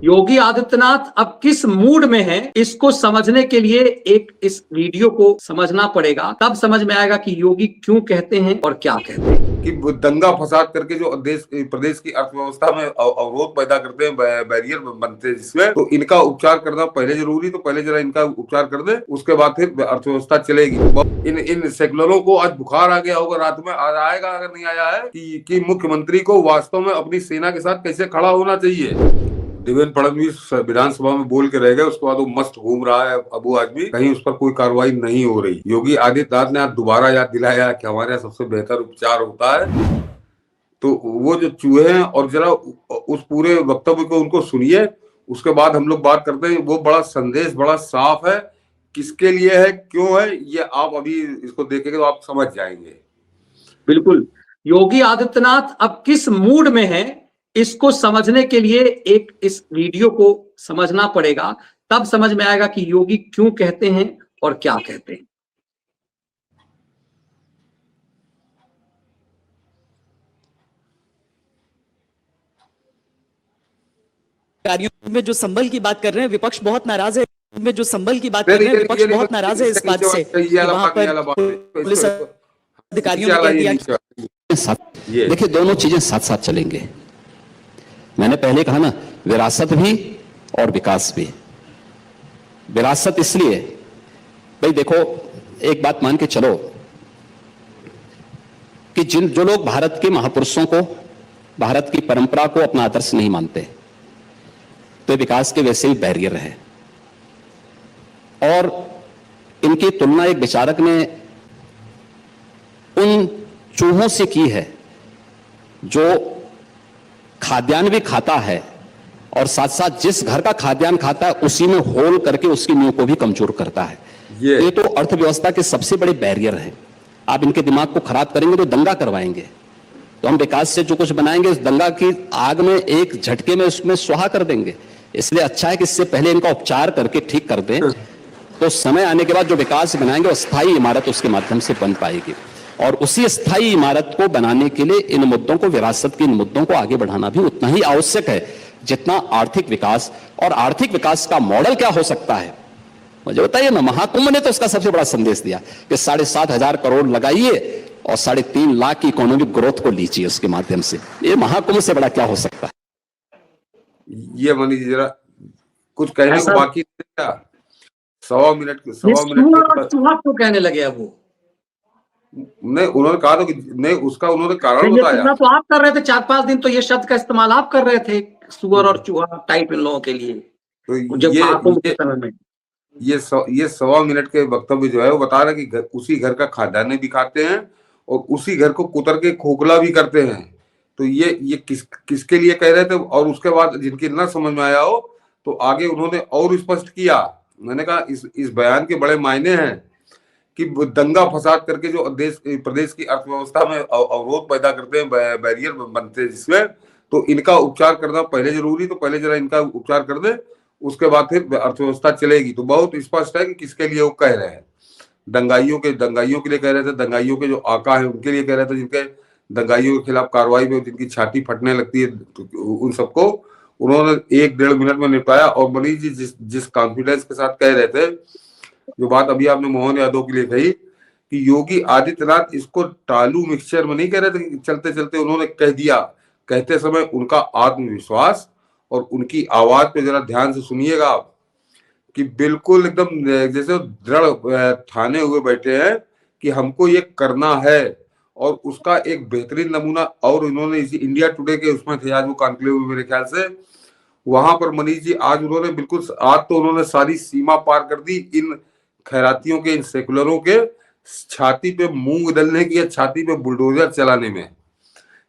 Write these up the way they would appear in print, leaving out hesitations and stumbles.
योगी आदित्यनाथ अब किस मूड में है, इसको समझने के लिए एक इस वीडियो को समझना पड़ेगा। तब समझ में आएगा कि योगी क्यों कहते हैं और क्या कहते हैं। कि दंगा फसाद करके जो देश प्रदेश की अर्थव्यवस्था में अवरोध पैदा करते हैं, बैरियर बनते हैं जिसमें, तो इनका उपचार करना पहले जरूरी। तो पहले जरा इनका उपचार कर दे, उसके बाद फिर अर्थव्यवस्था चलेगी। इन सेकुलरों को आज बुखार आ गया होगा, रात में आज आएगा, अगर नहीं आया है, कि मुख्यमंत्री को वास्तव में अपनी सेना के साथ कैसे खड़ा होना चाहिए। देवेंद्र फडणवीस विधानसभा में बोल के रह गए, उसके बाद वो मस्त घूम रहा है अबू आदमी, कहीं उस पर कोई कार्रवाई नहीं हो रही। योगी आदित्यनाथ ने आज दोबारा याद दिलाया कि हमारे यहाँ सबसे बेहतर उपचार होता है। तो वो जो चूहे हैं, और जरा उस पूरे वक्तव्य को उनको सुनिए, उसके बाद हम लोग बात करते हैं। वो बड़ा संदेश बड़ा साफ है, किसके लिए है, क्यों है, ये आप अभी इसको देखेंगे तो आप समझ जाएंगे। बिल्कुल, योगी आदित्यनाथ अब किस मूड में है, इसको समझने के लिए एक इस वीडियो को समझना पड़ेगा। तब समझ में आएगा कि योगी क्यों कहते हैं और क्या कहते हैं। कार्यों में जो संबल की बात कर रहे हैं, विपक्ष बहुत नाराज है। में जो संबल की बात कर रहे हैं, विपक्ष बहुत नाराज है इस बात से कि वहां पर पुलिस अधिकारियों ने कह दिया। देखिए, दोनों चीजें साथ साथ चलेंगे। मैंने पहले कहा ना, विरासत भी और विकास भी। विरासत इसलिए, भाई देखो, एक बात मान के चलो कि जो लोग भारत के महापुरुषों को, भारत की परंपरा को अपना आदर्श नहीं मानते, तो विकास के वैसे ही बैरियर है। और इनकी तुलना एक विचारक ने उन चूहों से की है जो खाद्यान्न भी खाता है और साथ साथ जिस घर का खाद्यान्न खाता है उसी में होल करके उसकी नींव को भी कमजोर करता है। ये तो अर्थव्यवस्था के सबसे बड़े बैरियर हैं। आप इनके दिमाग को खराब करेंगे तो दंगा करवाएंगे। तो हम विकास से जो कुछ बनाएंगे, उस दंगा की आग में एक झटके में उसमें स्वाहा कर देंगे। इसलिए अच्छा है कि इससे पहले इनका उपचार करके ठीक कर दें, तो समय आने के बाद जो विकास बनाएंगे वो स्थायी इमारत उसके माध्यम से बन पाएगी। और उसी स्थायी इमारत को बनाने के लिए इन मुद्दों को, विरासत के इन मुद्दों को आगे बढ़ाना भी उतना ही आवश्यक है जितना आर्थिक विकास। और आर्थिक विकास का मॉडल क्या हो सकता है, मुझे बताइए ना। महाकुंभ ने तो उसका सबसे बड़ा संदेश दिया कि 7,500 करोड़ लगाइए और 3.5 लाख की इकोनॉमिक ग्रोथ को लीजिए उसके माध्यम से। ये महाकुंभ से बड़ा क्या हो सकता है। ये मनीष जरा कुछ कहने को बाकी था। 1.25 मिनट चूहा क्यों कहने लगे अब वो? नहीं, उन्होंने कहा था कि नहीं, उसका उन्होंने कारण बताया। तो आप कर रहे थे 4-5 दिन, तो ये शब्द का इस्तेमाल आप कर रहे थे, सुअर और चूहा टाइप इन लोगों के लिए। तो जब के समय में ये 1.25 मिनट के वक्तव्य जो है वो बता रहे कि उसी घर का खाद्यान्न भी खाते हैं और उसी घर को कुतर के खोखला भी करते हैं। तो ये किसके लिए कह रहे थे। और उसके बाद जिनकी ना समझ में आया हो तो आगे उन्होंने और स्पष्ट किया। मैंने कहा इस बयान के बड़े मायने हैं कि दंगा फसाद करके जो प्रदेश की अर्थव्यवस्था में अवरोध पैदा करते हैं, बैरियर बनते हैं जिसमें, तो इनका उपचार करना पहले जरूरी। तो पहले जरा इनका उपचार कर दे, उसके बाद फिर अर्थव्यवस्था चलेगी। तो बहुत स्पष्ट है कि किसके लिए वो कह रहे हैं। दंगाइयों के लिए कह रहे थे, दंगाइयों के जो आका है उनके लिए कह रहे थे, जिनके दंगाइयों के खिलाफ कार्रवाई में जिनकी छाती फटने लगती है, तो उन सबको उन्होंने 1-1.5 मिनट में निपटाया। और मनीष जी जिस कॉन्फिडेंस के साथ कह रहे थे, जो बात अभी आपने मोहन यादव के लिए कही कि योगी आदित्यनाथ इसको टालू मिक्सचर में नहीं कह रहे थे, चलते चलते उन्होंने कह दिया। कहते समय उनका आत्मविश्वास और उनकी आवाज पे जरा ध्यान से सुनिएगा आप, कि बिल्कुल एकदम जैसे दृढ़ ठाने हुए बैठे हैं कि हमको ये करना है। और उसका एक बेहतरीन नमूना, और इन्होंने इसी इंडिया टुडे के उसमें थे आज वो कॉन्क्लेव में, मेरे ख्याल से वहां पर मनीष जी आज उन्होंने बिल्कुल, आज तो उन्होंने सारी सीमा पार कर दी इन खैरातियों के, इन सेकुलरों के छाती पे मूंग दलने की या छाती पे बुलडोजर चलाने में।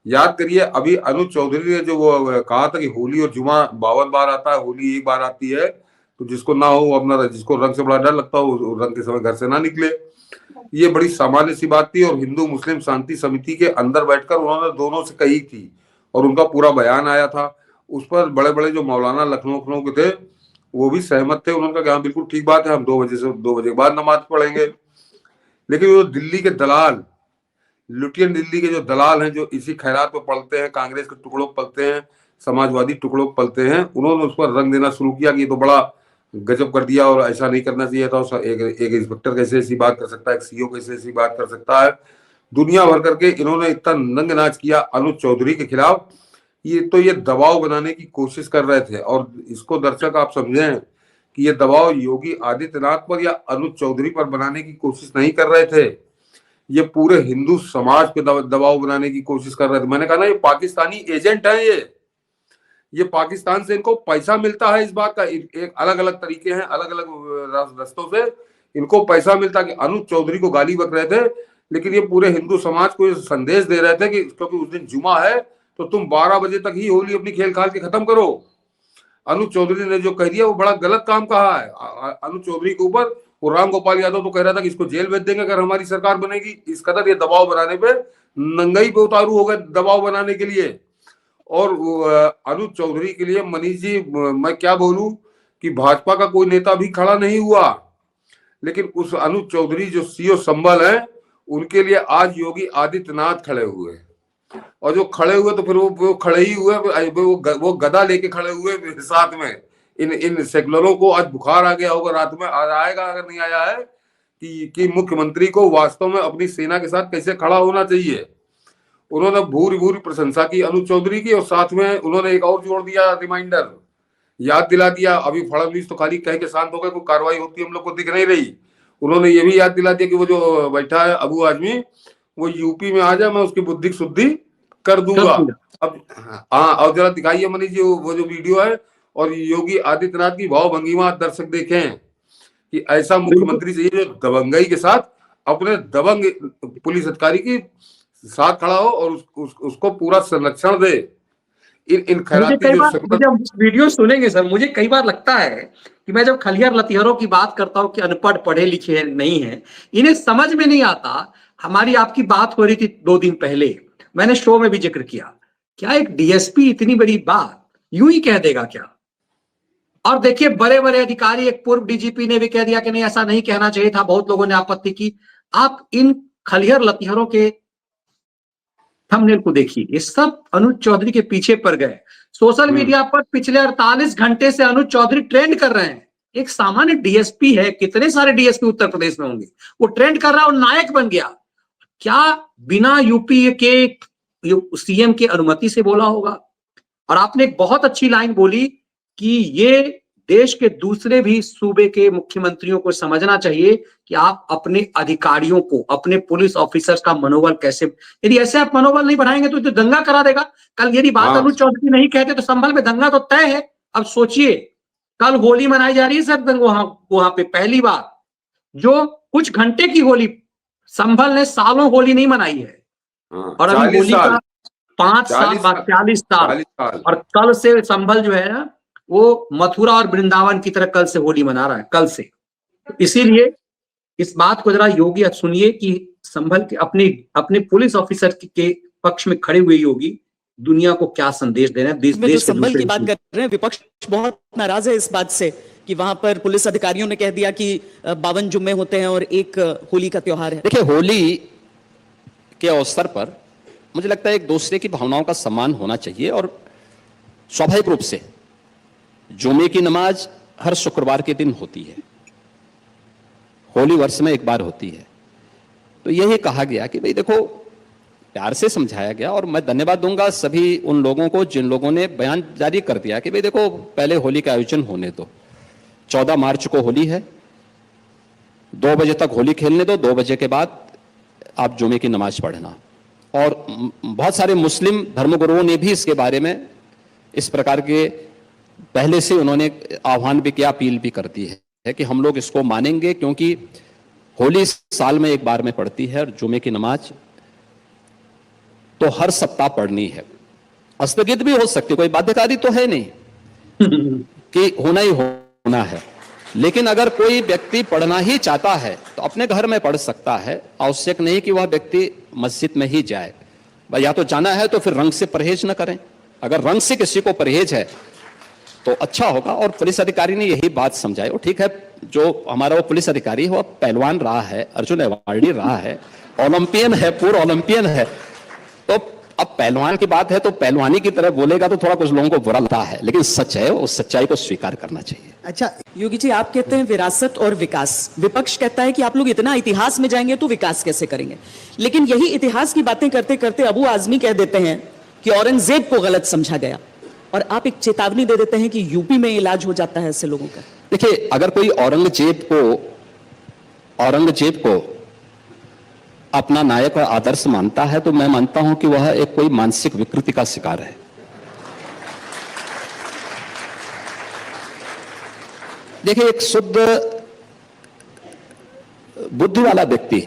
याद करिए, अभी अनुज चौधरी ने जो वो कहा था कि होली और जुमा 52 बार आता है, होली एक बार आती है, तो जिसको ना हो अपना, जिसको रंग से बड़ा डर लगता हो रंग के समय घर से ना निकले। ये बड़ी सामान्य सी बात थी और हिंदू मुस्लिम शांति समिति के अंदर बैठकर उन्होंने दोनों से कही थी और उनका पूरा बयान आया था। उस पर बड़े बड़े जो मौलाना लखनऊ के थे वो भी सहमत थे। उन्होंने कहा बिल्कुल ठीक बात है, हम 2 बजे के बाद नमाज पढ़ेंगे। लेकिन वो दिल्ली के दलाल, लुटियन दिल्ली के जो दलाल हैं, जो इसी खैरात पे पढ़ते हैं, कांग्रेस के टुकड़ों पढ़ते हैं, समाजवादी टुकड़ों पलते हैं, उन्होंने उस पर रंग देना शुरू किया कि ये तो बड़ा गजब कर दिया और ऐसा नहीं करना चाहिए था। एक इंस्पेक्टर कैसे ऐसी बात कर सकता है, एक सीओ कैसे ऐसी बात कर सकता है। दुनिया भर करके इन्होंने इतना नंगनाच किया अनुज चौधरी के खिलाफ। ये दबाव बनाने की कोशिश कर रहे थे, और इसको दर्शक आप समझें कि ये दबाव योगी आदित्यनाथ पर या अनुज चौधरी पर बनाने की कोशिश नहीं कर रहे थे, ये पूरे हिंदू समाज पे दबाव बनाने की कोशिश कर रहे थे। मैंने कहा ना, ये पाकिस्तानी एजेंट है, ये पाकिस्तान से इनको पैसा मिलता है। इस बात का एक अलग अलग तरीके हैं, अलग अलग रास्तों से इनको पैसा मिलता कि अनुज चौधरी को गाली बक रहे थे, लेकिन ये पूरे हिंदू समाज को ये संदेश दे रहे थे कि क्योंकि उस दिन जुमा है तो तुम 12 बजे तक ही होली अपनी खेल खाल के खत्म करो। अनुज चौधरी ने जो कह दिया वो बड़ा गलत काम कहा है अनुज चौधरी के ऊपर। वो राम गोपाल यादव तो कह रहा था कि इसको जेल भेज देंगे अगर हमारी सरकार बनेगी। इस कदर ये दबाव बनाने पे नंगई पे उतारू हो गए दबाव बनाने के लिए। और अनुज चौधरी के लिए मनीष जी मैं क्या बोलूं कि भाजपा का कोई नेता भी खड़ा नहीं हुआ, लेकिन उस अनुज चौधरी जो सीओ संभल है उनके लिए आज योगी आदित्यनाथ खड़े हुए, और जो खड़े हुए तो फिर वो खड़े ही हुए, वो गदा लेके खड़े हुए साथ में। इन सेकुलरों को आज बुखार आ गया होगा, रात में आएगा अगर नहीं आया है कि मुख्यमंत्री को वास्तव में अपनी सेना के साथ कैसे खड़ा होना चाहिए। उन्होंने भूरी भूरी प्रशंसा की अनुज चौधरी की, और साथ में उन्होंने एक और जोड़ दिया, रिमाइंडर याद दिला दिया। अभी फडणवीस तो खाली कह के शांत हो गए, कोई कार्रवाई होती हम लोग को दिख नहीं रही। उन्होंने ये भी याद दिला दिया कि वो जो बैठा है अबू आजमी वो यूपी में आ जाए, मैं उसकी बुद्धि शुद्धि कर दूंगा। अब हाँ, और जरा दिखाइए मनीष जी वो जो वीडियो है, और योगी आदित्यनाथ की भाव भंगिमा दर्शक देखें कि ऐसा मुख्यमंत्री चाहिए जो दबंगई के साथ अपने दबंग पुलिस अधिकारी की साथ खड़ा हो और उसको पूरा संरक्षण दे। इन खैराती जब वीडियो सुनेंगे सर, मुझे कई बार लगता है कि मैं जब खलिहर लतिहरों की बात करता हूँ कि अनपढ़ पढ़े लिखे नहीं है, इन्हें समझ में नहीं आता। हमारी आपकी बात हो रही थी 2 दिन पहले, मैंने शो में भी जिक्र किया, क्या एक डीएसपी इतनी बड़ी बात यूं ही कह देगा क्या? और देखिए बड़े बड़े अधिकारी, एक पूर्व डीजीपी ने भी कह दिया कि नहीं ऐसा नहीं कहना चाहिए था, बहुत लोगों ने आपत्ति की। आप इन खलिहर लतिहरों के थंबनेल को देखिए, ये सब अनुज चौधरी के पीछे पड़ गए। सोशल मीडिया पर पिछले 48 घंटे से अनुज चौधरी ट्रेंड कर रहे हैं। एक सामान्य डीएसपी है, कितने सारे डीएसपी उत्तर प्रदेश में होंगे, वो ट्रेंड कर रहा है और नायक बन गया। क्या बिना यूपी के सीएम की अनुमति से बोला होगा? और आपने एक बहुत अच्छी लाइन बोली कि ये देश के दूसरे भी सूबे के मुख्यमंत्रियों को समझना चाहिए कि आप अपने अधिकारियों को, अपने पुलिस ऑफिसर्स का मनोबल कैसे, यदि ऐसे आप मनोबल नहीं बढ़ाएंगे तो दंगा करा देगा। कल यदि बात अनुज चौधरी नहीं कहते तो संभल में दंगा तो तय है। अब सोचिए, कल होली मनाई जा रही है सर वहां पे, पहली बार जो कुछ घंटे की होली, संभल ने सालों होली नहीं मनाई है, और अभी होली का 5 साल बाद 40 साल, और कल से संभल जो है ना वो मथुरा और वृंदावन की तरह कल से होली मना रहा है, कल से। इसीलिए इस बात को जरा योगी सुनिए कि संभल के अपने पुलिस ऑफिसर के पक्ष में खड़े हुए योगी दुनिया को क्या संदेश दे रहे हैं। देश संभल की बात कर रहे हैं, विपक्ष बहुत नाराज है इस बात से कि वहां पर पुलिस अधिकारियों ने कह दिया कि 52 जुम्मे होते हैं और एक होली का त्योहार है। देखिए, होली के अवसर पर मुझे लगता है एक दूसरे की भावनाओं का सम्मान होना चाहिए, और स्वाभाविक रूप से जुमे की नमाज हर शुक्रवार के दिन होती है, होली वर्ष में एक बार होती है। तो यही कहा गया कि भाई देखो, प्यार से समझाया गया, और मैं धन्यवाद दूंगा सभी उन लोगों को जिन लोगों ने बयान जारी कर दिया कि भाई देखो पहले होली का आयोजन होने दो, 14 मार्च को होली है, 2 बजे तक होली खेलने दो, 2 बजे के बाद आप जुमे की नमाज पढ़ना। और बहुत सारे मुस्लिम धर्मगुरुओं ने भी इसके बारे में इस प्रकार के पहले से उन्होंने आह्वान भी किया, अपील भी कर दी है कि हम लोग इसको मानेंगे, क्योंकि होली साल में एक बार में पड़ती है और जुमे की नमाज तो हर सप्ताह पढ़नी है। स्थगित भी हो सकती, कोई बाध्यकारी तो है नहीं कि होना ही होना है, लेकिन अगर कोई व्यक्ति पढ़ना ही चाहता है तो अपने घर में पढ़ सकता है। आवश्यक नहीं कि वह व्यक्ति मस्जिद में ही जाए। या तो जाना है तो फिर रंग से परहेज न करें, अगर रंग से किसी को परहेज है तो अच्छा होगा। और पुलिस अधिकारी ने यही बात समझाई। और ठीक है, जो हमारा वो पुलिस अधिकारी है वो पहलवान रहा है, अर्जुन अवार्डी रहा है, ओलंपियन है, पूर्व ओलंपियन है, तो अब पहलवान की बात है तो पहलवानी की तरह बोलेगा तो थोड़ा कुछ लोगों को बुरा लगता है, लेकिन सच है, उस सच्चाई को स्वीकार करना चाहिए। अच्छा योगी जी, आप कहते हैं विरासत और विकास, विपक्ष कहता है कि आप लोग इतना इतिहास में जाएंगे तो विकास कैसे करेंगे। लेकिन यही इतिहास की बातें करते करते अबू आजमी कह देते हैं कि औरंगजेब को गलत समझा गया, और आप एक चेतावनी दे देते हैं कि यूपी में इलाज हो जाता है ऐसे लोगों का। देखिए, अगर कोई औरंगजेब को अपना नायक और आदर्श मानता है तो मैं मानता हूं कि वह एक कोई मानसिक विकृति का शिकार है। देखिए, एक शुद्ध बुद्धि वाला व्यक्ति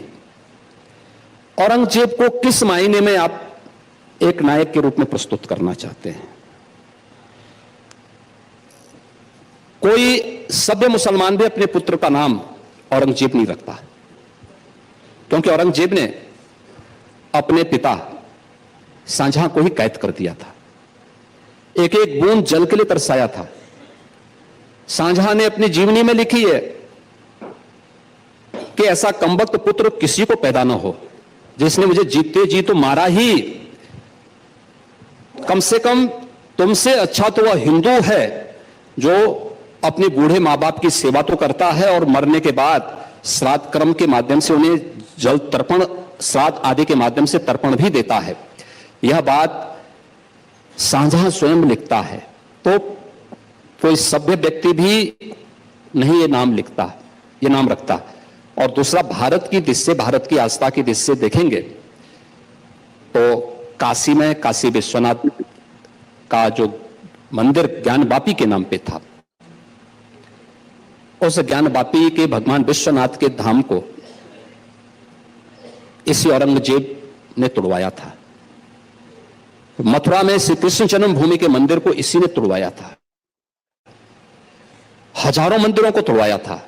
औरंगजेब को किस मायने में आप एक नायक के रूप में प्रस्तुत करना चाहते हैं? कोई सभ्य मुसलमान भी अपने पुत्र का नाम औरंगजेब नहीं रखता, क्योंकि औरंगजेब ने अपने पिता शाहजहां को ही कैद कर दिया था, एक एक बूंद जल के लिए तरसाया था। शाहजहां ने अपनी जीवनी में लिखी है कि ऐसा कमबख्त पुत्र किसी को पैदा ना हो जिसने मुझे जीते जी तो मारा ही, कम से कम तुमसे अच्छा तो वह हिंदू है जो अपने बूढ़े मां बाप की सेवा तो करता है और मरने के बाद श्राद्ध कर्म के माध्यम से उन्हें जल तर्पण, श्राद्ध आदि के माध्यम से तर्पण भी देता है। यह बात शाहजहां स्वयं लिखता है, तो कोई सभ्य व्यक्ति भी नहीं ये नाम लिखता, ये नाम रखता। और दूसरा, भारत की दृष्टि से, भारत की आस्था की दृष्टि से देखेंगे तो काशी में काशी विश्वनाथ का जो मंदिर ज्ञानवापी के नाम पे था, उस ज्ञानवापी के भगवान विश्वनाथ के धाम को इसी औरंगजेब ने तुड़वाया था। मथुरा में श्री कृष्ण जन्मभूमि के मंदिर को इसी ने तुड़वाया था, हजारों मंदिरों को तुड़वाया था।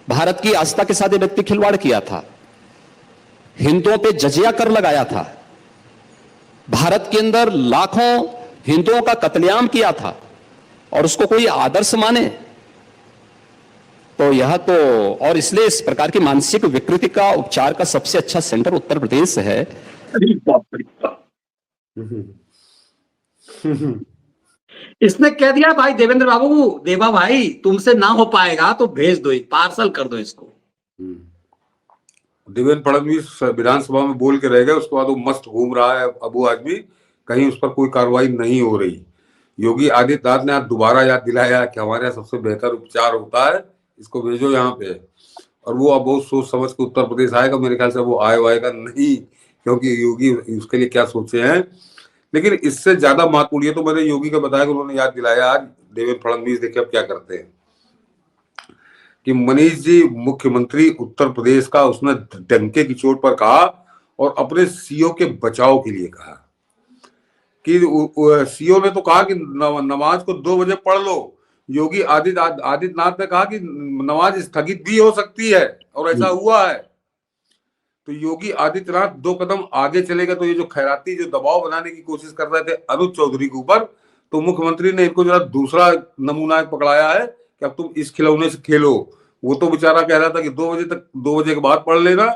भारत की आस्था के साथ ये व्यक्ति खिलवाड़ किया था, हिंदुओं पे जजिया कर लगाया था, भारत के अंदर लाखों हिंदुओं का कत्लेआम किया था, और उसको कोई आदर्श माने तो यह तो, और इसलिए इस प्रकार की मानसिक विकृति का उपचार का सबसे अच्छा सेंटर उत्तर प्रदेश है। इसने कह दिया भाई देवेंद्र बाबू, देवा भाई तुमसे ना हो पाएगा तो भेज दो, पार्सल कर दो इसको। देवेंद्र फडणवीस विधानसभा में बोल के रह गए, उसके बाद वो मस्त घूम रहा है अबू आदमी, कहीं उस पर कोई कार्रवाई नहीं हो रही। योगी आदित्यनाथ ने आज दोबारा याद दिलाया कि हमारे यहाँ सबसे बेहतर उपचार होता है, इसको भेजो यहाँ पे। और वो अब बहुत सोच समझ के उत्तर प्रदेश आएगा, मेरे ख्याल से वो आएगा नहीं, क्योंकि योगी उसके लिए क्या सोचे हैं। लेकिन इससे ज्यादा महत्वपूर्ण, ये तो मैंने योगी का बताया कि उन्होंने याद दिलाया आज देवेंद्र फडणवीस, देखिए अब क्या करते हैं कि मनीष जी मुख्यमंत्री उत्तर प्रदेश का, उसने डंके की चोट पर कहा और अपने सीओ के बचाव के लिए कहा कि सीओ ने तो कहा कि नमाज को 2 बजे पढ़ लो। योगी आदित्यनाथ ने कहा कि नमाज स्थगित भी हो सकती है, और ऐसा हुआ है। तो योगी आदित्यनाथ 2 कदम आगे चले गए। तो ये जो खैराती जो दबाव बनाने की कोशिश कर रहे थे अनुज चौधरी के ऊपर, तो मुख्यमंत्री ने इनको जरा दूसरा नमूना पकड़ाया है कि अब तुम इस खिलौने से खेलो। वो तो बेचारा कह रहा था कि 2 बजे तक, 2 बजे के बाद पढ़ लेना।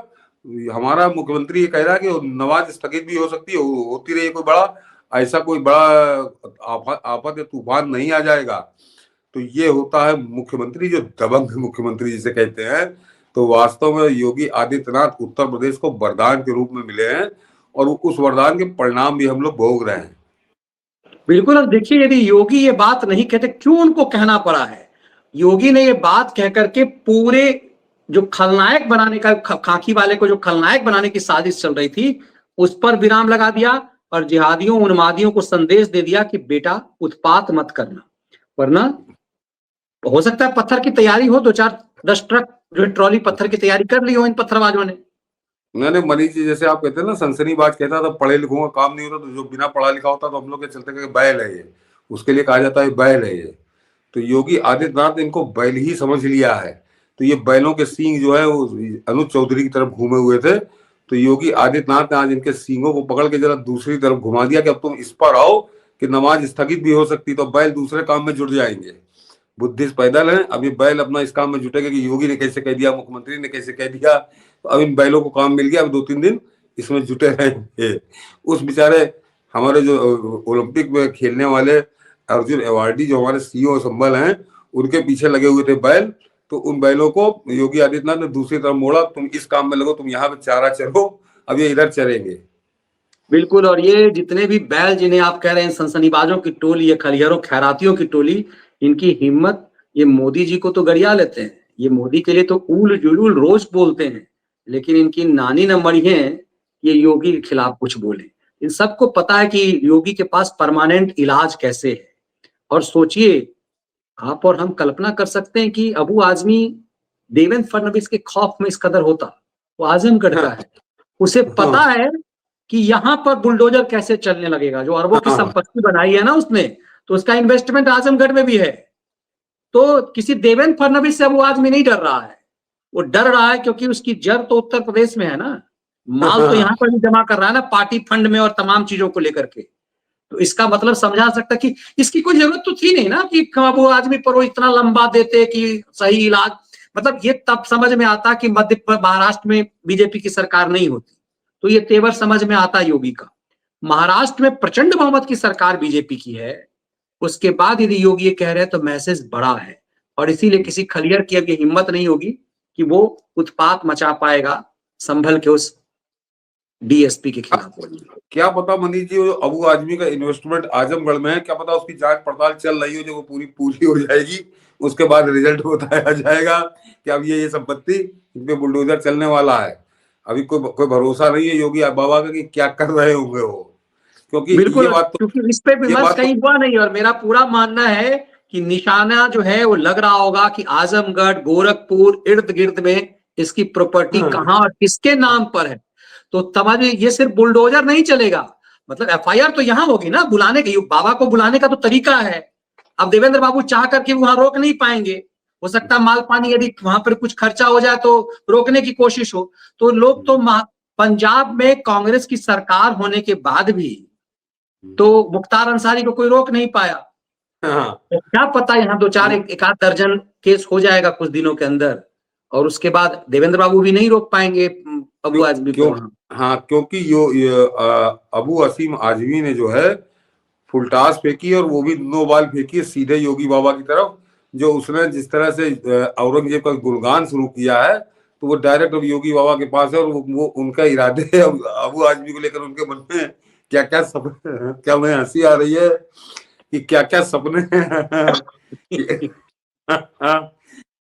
हमारा मुख्यमंत्री ये कह रहा है कि नमाज स्थगित भी हो सकती है, होती रही, कोई बड़ा ऐसा कोई बड़ा आफत या तूफान नहीं आ जाएगा। तो ये होता है मुख्यमंत्री, जो दबंग मुख्यमंत्री जिसे कहते हैं। तो वास्तव में योगी आदित्यनाथ उत्तर प्रदेश को वरदान के रूप में मिले हैं, और उस वरदान के परिणाम भी हम लोग भोग रहे हैं। बिल्कुल। अब देखिए, यदि योगी ये बात नहीं कहते, क्यों उनको कहना पड़ा है? योगी ने ये बात कह करके पूरे जो खलनायक बनाने का, खाकी वाले को जो खलनायक बनाने की साजिश चल रही थी, उस पर विराम लगा दिया और जिहादियों उन्मादियों को संदेश दे दिया कि बेटा उत्पात मत करना, वरना हो सकता है पत्थर की तैयारी हो, 2-4-10 ट्रक जो ट्रॉली पत्थर की तैयारी कर ली हो इन पत्थरबाजों ने। मैंने मनीष जी, जैसे आप कहते हैं ना सनसनीबाज कहता था पढ़े लिखों का काम नहीं होता, तो जो बिना पढ़ा लिखा होता तो हम लोग के चलते कि बैल है ये, उसके लिए कहा जाता है बैल है ये। तो योगी आदित्यनाथ ने इनको बैल ही समझ लिया है। तो ये बैलों के सींग जो है वो अनुज चौधरी की तरफ घूमे हुए थे। तो योगी आदित्यनाथ ने आज इनके सींगों को पकड़ के जरा दूसरी तरफ घुमा दिया कि अब तुम इस पर आओ कि नमाज स्थगित भी हो सकती, तो बैल दूसरे काम में जुट जाएंगे। बुद्धिस्ट पैदल है, अब ये बैल अपना इस काम में जुटेगा कि योगी ने कैसे कह दिया, मुख्यमंत्री ने कैसे कह दिया। तो अब इन बैलों को काम मिल गया, अब 2-3 दिन इसमें जुटे रहेंगे। उस बेचारे हमारे जो ओलंपिक में खेलने वाले अर्जुन अवार्डी जो हमारे सीईओ संबल हैं, उनके पीछे लगे हुए थे बैल। तो उन बैलों को योगी आदित्यनाथ ने दूसरी तरफ मोड़ा, तुम इस काम में लगो, तुम यहाँ पे चारा चरो, अब ये इधर चरेंगे। बिल्कुल। और ये जितने भी बैल जिन्हें आप कह रहे हैं सनसनीबाजों की टोली, ये खलिहरों खैरातियों की टोली, इनकी हिम्मत, ये मोदी जी को तो गरिया लेते हैं, ये मोदी के लिए तो उल जुलूल रोज बोलते हैं, लेकिन इनकी नानी न मरी है ये योगी के खिलाफ कुछ बोले। इन सबको पता है कि योगी के पास परमानेंट इलाज कैसे है। और सोचिए, आप और हम कल्पना कर सकते हैं कि अबू आजमी देवेंद्र फडणवीस के खौफ में इस कदर होता। वो आजमगढ़ का है, उसे पता है कि यहाँ पर बुलडोजर कैसे चलने लगेगा। जो अरबों की संपत्ति बनाई है ना उसने, तो उसका इन्वेस्टमेंट आजमगढ़ में भी है। तो किसी देवेंद्र फडणवीस से वो आदमी नहीं डर रहा है, वो डर रहा है क्योंकि उसकी जड़ तो उत्तर प्रदेश में है ना, माल तो यहाँ पर भी जमा कर रहा है ना, पार्टी फंड में और तमाम चीजों को लेकर के। तो इसका मतलब समझा सकता कि इसकी कोई जरूरत तो थी नहीं ना कि वो आदमी पर वो इतना लंबा देते कि सही इलाज। मतलब ये तब समझ में आता कि महाराष्ट्र में बीजेपी की सरकार नहीं होती, तो ये तेवर समझ में आता योगी का। महाराष्ट्र में प्रचंड बहुमत की सरकार बीजेपी की है, उसके बाद यदि योगी ये कह रहे हैं तो मैसेज बड़ा है। और इसीलिए किसी खलियर की अब ये हिम्मत नहीं होगी कि वो उत्पात मचा पाएगा संभल के उस डीएसपी के खिलाफ। क्या पता मनीष जी, अबू आजमी का इन्वेस्टमेंट आजमगढ़ में है, क्या पता उसकी जांच पड़ताल चल रही हो, जो वो पूरी हो जाएगी, उसके बाद रिजल्ट बताया जाएगा कि अब ये संपत्ति इन पे बुलडोजर चलने वाला है। अभी कोई भरोसा नहीं है योगी बाबा का कि क्या कर रहे होंगे वो, क्योंकि बिल्कुल, ये बात क्योंकि इस पे विमर्श कहीं हुआ नहीं। और मेरा पूरा मानना है कि निशाना जो है वो लग रहा होगा कि आजमगढ़, गोरखपुर, इर्द गिर्द में इसकी प्रॉपर्टी कहाँ और किसके नाम पर है। तो समझिए, ये सिर्फ बुलडोजर नहीं चलेगा, मतलब एफआईआर तो यहाँ होगी ना, बुलाने की, बाबा को बुलाने का तो तरीका है। अब देवेंद्र बाबू चाह करके वहां रोक नहीं पाएंगे, हो सकता है माल पानी यदि वहां पर कुछ खर्चा हो जाए तो रोकने की कोशिश हो। तो लोग तो पंजाब में कांग्रेस की सरकार होने के बाद भी तो मुख्तार अंसारी को कोई रोक नहीं पाया। तो क्या पता यहाँ दो चार एक आध दर्जन केस हो जाएगा कुछ दिनों के अंदर, और उसके बाद देवेंद्र बाबू भी नहीं रोक पाएंगे अबू आजमी को। हाँ, क्योंकि अबू असीम आजमी ने जो है फुलटास फेंकी, और वो भी नो बाल फेंकी सीधे योगी बाबा की तरफ। जो उसने जिस तरह से औरंगजेब का गुणगान शुरू किया है, तो वो डायरेक्ट अब योगी बाबा के पास है। और वो उनका इरादे है अबू आजमी को लेकर, उनके मन में क्या क्या सपने, क्या मैं हंसी आ रही है कि क्या क्या सपने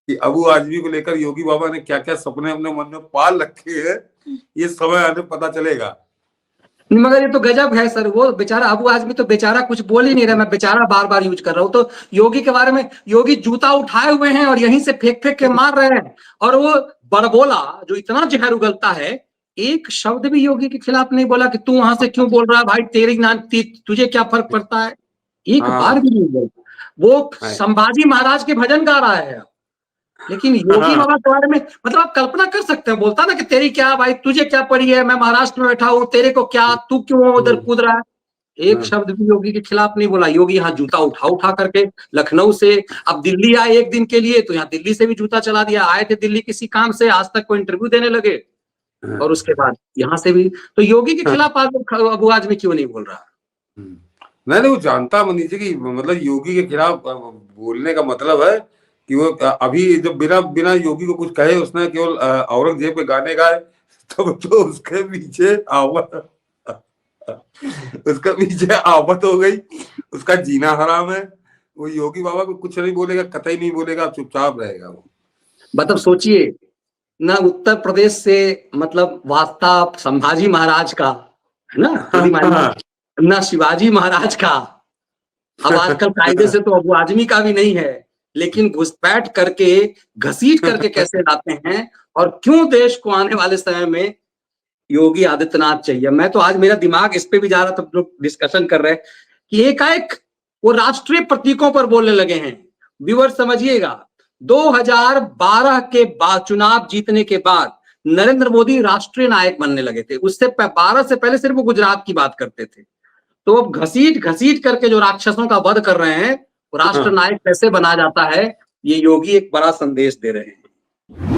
कि अबू आजमी को लेकर योगी बाबा ने क्या क्या सपने अपने मन में पाल रखे हैं, ये समय आने पता चलेगा। मगर ये तो गजब है सर, वो बेचारा अबू आजमी तो बेचारा कुछ बोल ही नहीं रहा, मैं बेचारा बार बार यूज कर रहा हूँ। तो योगी के बारे में, योगी जूता उठाए हुए हैं और यहीं से फेंक फेंक के मार रहे हैं। और वो बड़बोला जो इतना जहर उगलता है, एक शब्द भी योगी के खिलाफ नहीं बोला कि तू वहां से क्यों बोल रहा है भाई, तेरी तुझे क्या फर्क पड़ता है, एक बार भी नहीं बोला। वो संभाजी महाराज के भजन गा रहा है। लेकिन योगी बाबा के बारे में, मतलब आप कल्पना कर सकते हैं, बोलता ना कि तेरी क्या भाई, तुझे क्या पड़ी है, मैं महाराष्ट्र में बैठा हूँ, तेरे को क्या, तू क्यों उधर कूद रहा है। एक शब्द भी योगी के खिलाफ नहीं बोला। योगी यहाँ जूता उठा करके लखनऊ से अब दिल्ली आए एक दिन के लिए, तो यहाँ दिल्ली से भी जूता चला दिया। आए थे दिल्ली किसी काम से, आज तक कोई इंटरव्यू देने लगे, और उसके बाद यहाँ से भी। तो योगी के खिलाफ अबू आजमी क्यों नहीं बोल रहा? नहीं, वो जानता मनीष जी की, मतलब योगी के खिलाफ बोलने का मतलब है कि वो अभी जब बिना योगी को कुछ कहे, उसने केवल औरंगजेब के गाने गाए, तो उसके पीछे आवत हो गई, उसका जीना हराम है। वो योगी बाबा को कुछ नहीं बोलेगा, कतई नहीं बोलेगा, चुपचाप रहेगा वो। मतलब सोचिए ना, उत्तर प्रदेश से मतलब वास्ता संभाजी महाराज का है ना, ना शिवाजी महाराज का। अब आजकल कायदे से तो अबू आजमी का भी नहीं है, लेकिन घुसपैठ करके घसीट करके कैसे लाते हैं, और क्यों देश को आने वाले समय में योगी आदित्यनाथ चाहिए। मैं तो आज मेरा दिमाग इस पे भी जा रहा था, लोग डिस्कशन कर रहे हैं कि एकाएक वो राष्ट्रीय प्रतीकों पर बोलने लगे हैं। व्यूअर समझिएगा, 2012 के बाद चुनाव जीतने के बाद नरेंद्र मोदी राष्ट्रीय नायक बनने लगे थे। उससे 12 से पहले सिर्फ वो गुजरात की बात करते थे। तो अब घसीट करके जो राक्षसों का वध कर रहे हैं, राष्ट्र नायक कैसे बना जाता है, ये योगी एक बड़ा संदेश दे रहे हैं।